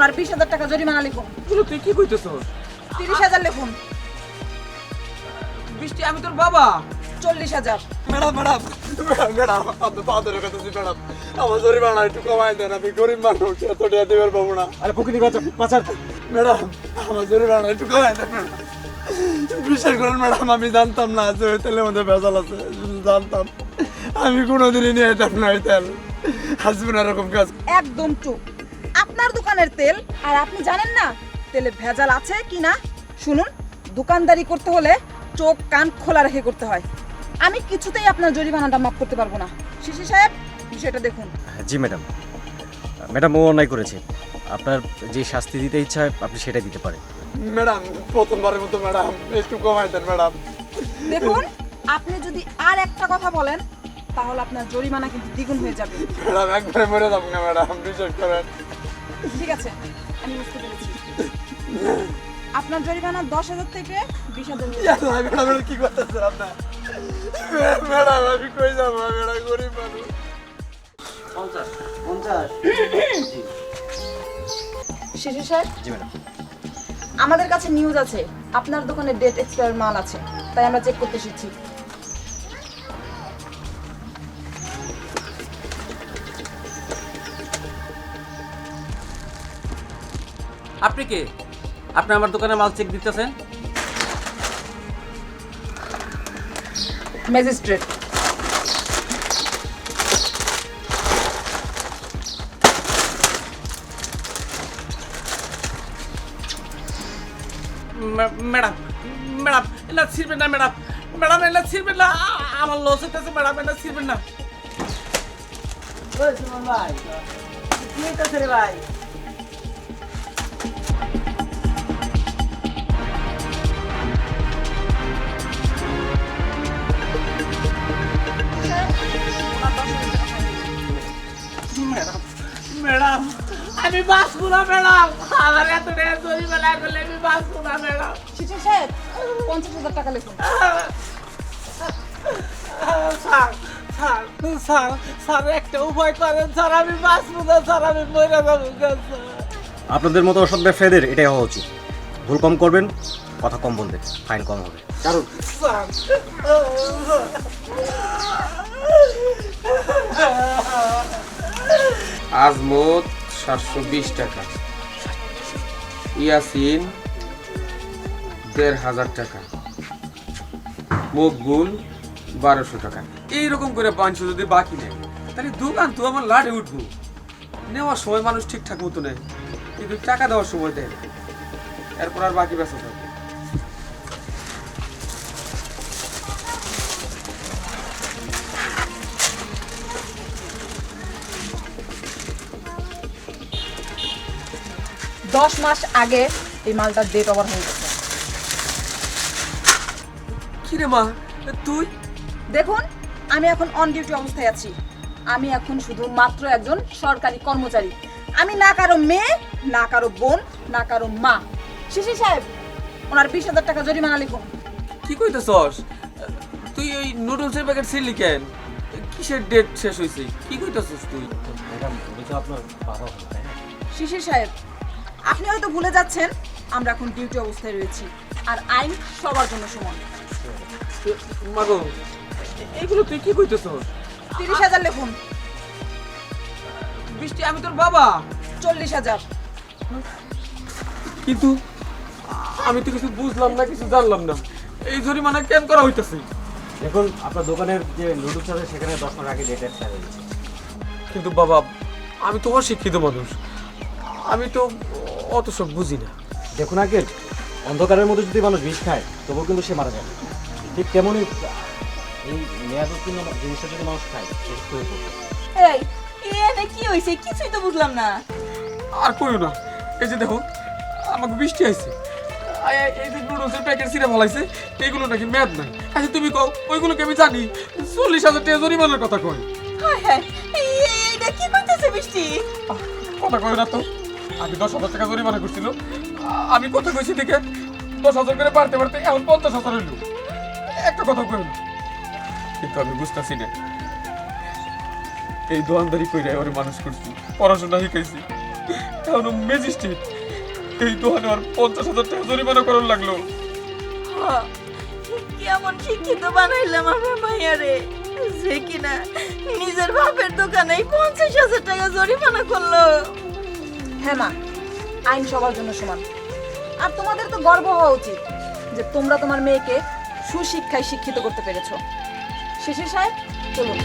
ওনার 20,000 টাকা জরিমানা লিখুন। এগুলো তুই কি কইতেছস? 30,000 লিখুন। বৃষ্টি আমি তোর বাবা। 40,000। ম্যাডাম ম্যাডাম ম্যাডাম আপনি পা ধরে কথা ম্যাডাম আমার জরিমানা একটু কমাই দেন, আমি গরিব মানুষ, এত টাকা দিতে পারবো না। আরে প্রকৃতি বাঁচার ম্যাডাম আমার জরিমানা একটু কমাই দেন ম্যাডাম। বিশ্বাস করেন ম্যাডাম, আমি জানতাম না যে ওই তেলের মধ্যে ভেজাল আছে, জানতাম আমি কোনোদিনই নিয়ে যেতাম না ওই তেল, হাসবেন এরকম কাজ। একদম চুপ। আপনার দোকানের তেল আর আপনি জানেন না তেলে ভেজাল আছে কি না? শুনুন, দোকানদারি করতে হলে চোখ কান খোলা রেখে করতে হয়। আমি কিছুতেই আপনার জরিমানাটা মাফ করতে পারবো না। শিশি সাহেব, বিষয়টা দেখুন। জি ম্যাডাম, ম্যাডাম ও অন্যায় করেছে। আপনার যে শাস্তি দিতে ইচ্ছা হয় আপনি সেটাই দিতে পারেন। ম্যাডাম প্রথমবারের মতো ম্যাডাম একটু কমাই দেন ম্যাডাম। দেখুন, আপনি যদি আর একটা কথা বলেন তাহলে আপনার জরিমানা কিন্তু দ্বিগুণ হয়ে যাবে। ম্যাডাম একবারে মরে যাবো না ম্যাডাম, বিশ্বাস করেন। ঠিক আছে, আমি বুঝতে পেরেছি। আপনার জরিমানা 10,000 থেকে 20,000। ম্যাডাম কি করতেছেন আপনার? ম্যাডাম আমি কই যাবো, ম্যাডাম গরিব মানুষ। 50 শিশি সাহেব, জি ম্যাডাম। আমাদের কাছে নিউজ আছে আপনার দোকানে ডেট এক্সপায়ার মাল আছে, তাই আমরা চেক করতে এসেছি। আপনি কে? আপনি আমার দোকানে মাল চেক দিতেছেন? ম্যাজিস্ট্রেট। ম্যাডাম ম্যাডাম এটা ছিড়বেন না ম্যাডাম, ম্যাডাম এটা ছিড়বেন না, আমার লস হইতেছে ম্যাডাম, এটা ছিড়বেন না। ম্যাডাম ম্যাডাম আমি বাঁচবো না ম্যাডাম, আমার এত টাকা জরিমানা করলে আমি বাঁচবো না ম্যাডাম। শিশি সাহেব, 50,000 টাকা লিখুন। স্যার স্যার স্যার স্যার একটা উপায় করেন স্যার, আমি বাঁচবো না স্যার, আমি মরে যাবো স্যার। আপনাদের মতো অসৎ ব্যবসায়ীদের এটাই হওয়া উচিত। ভুল কম করবেন, কথা কম বলবেন, ফাইন কম হবে। কারণ স্যার আজমত 720 টাকা, ইয়াসিন 1,500 টাকা, মকবুল 1200 টাকা। এইরকম করে 500 যদি বাকি নেয় তাহলে দোকান তো আমার লাটে উঠবো। নেওয়ার সময় মানুষ ঠিকঠাক মতো নেয়, কিন্তু টাকা দেওয়ার সময় দেয় না। এরপর আর বাকি বেঁচে থাকে। দশ মাস আগে এই মালটার ডেট ওভার হয়ে গেছে। কিরে মা তুই? দেখুন, আমি এখন অন ডিউটি অবস্থায় আছি। আমি এখন শুধুমাত্র একজন সরকারি কর্মচারী। আমি না কারো মেয়ে, না কারো বোন, না কারো মা। শিশি সাহেব, ওনার 20,000 টাকা জরিমানা লিখুন। কি কইতেছস তুই? ওই নুডলসের প্যাকেট ছিলি কেন? কিসের ডেট শেষ হয়েছে? কি কইতেছস তুই? ম্যাডাম উনি তো আপনার বাবা হন, তাই না? শিশি সাহেব, আপনি হয়তো ভুলে যাচ্ছেন আমরা এখন ডিউটি অবস্থায় রয়েছি, আর আইন সবার জন্য সমান। মাগো এগুলো তুই কি কইতেছস? 30,000 লিখুন। বৃষ্টি আমি তোর বাবা। 40,000। কিন্তু আমি তো কিছু বুঝলাম না, কিছু জানলাম না। এই জরিমানা কেন করা হইতেছে? দেখুন, আপনার দোকানের যে নুডলস আছে সেখানে 10 মাস আগে ডেট এক্সপায়ার হয়ে গেছে। কিন্তু বাবা আমি তো অশিক্ষিত মানুষ, আমি তো অত সব বুঝি না। দেখুন আগে, অন্ধকারের মধ্যে যদি মানুষ বিষ খায় তবুও কিন্তু সে মারা যায়। ঠিক তেমনই এই মেয়াদোত্তীর্ণ জিনিসটা যদি মানুষ খায় সুস্থ হয়ে পড়বে। এই এনে কি হইছে? কিছুই তো বুঝলাম না। আর কইও না, এই যে দেখো আমাকে বৃষ্টি আইছে, এই যে নুডলসের প্যাকেট ছিঁড়ে ফেলাইছে, এইগুলো নাকি মেয়াদ নাই। আচ্ছা তুমি কও, ওইগুলোকে আমি জানি 40,000 টাকা জরিমানার কথা কয়। হায় হায়, এইটা কি কইতেছে বৃষ্টি? কথা কয় না তো। আমি 10,000 টাকা জরিমানা করছিল, আমি কথা কইছি দেখে 10,000 করে বাড়তে বাড়তে এখন 50,000 হইল। একটা কথা কই না, কিন্তু আমি বুঝতেছি না এই দোয়ানদারি কইরা ওরে মানুষ করছি, পড়াশোনা শিখাইছি, তাহলে ম্যাজিস্ট্রেট এই দোকানে আর 50,000 টাকা জরিমানা করার লাগলো। কেমন শিক্ষিত বানাইলাম আমার মাইয়ারে, যে কিনা নিজের বাপের দোকানে 50,000 টাকা জরিমানা করলো। হ্যাঁ মা, আইন সবার জন্য সমান। আর তোমাদের তো গর্ব হওয়া উচিত যে তোমরা তোমার মেয়েকে সুশিক্ষায় শিক্ষিত করতে পেরেছো। শেষে সাহেব, চলুন।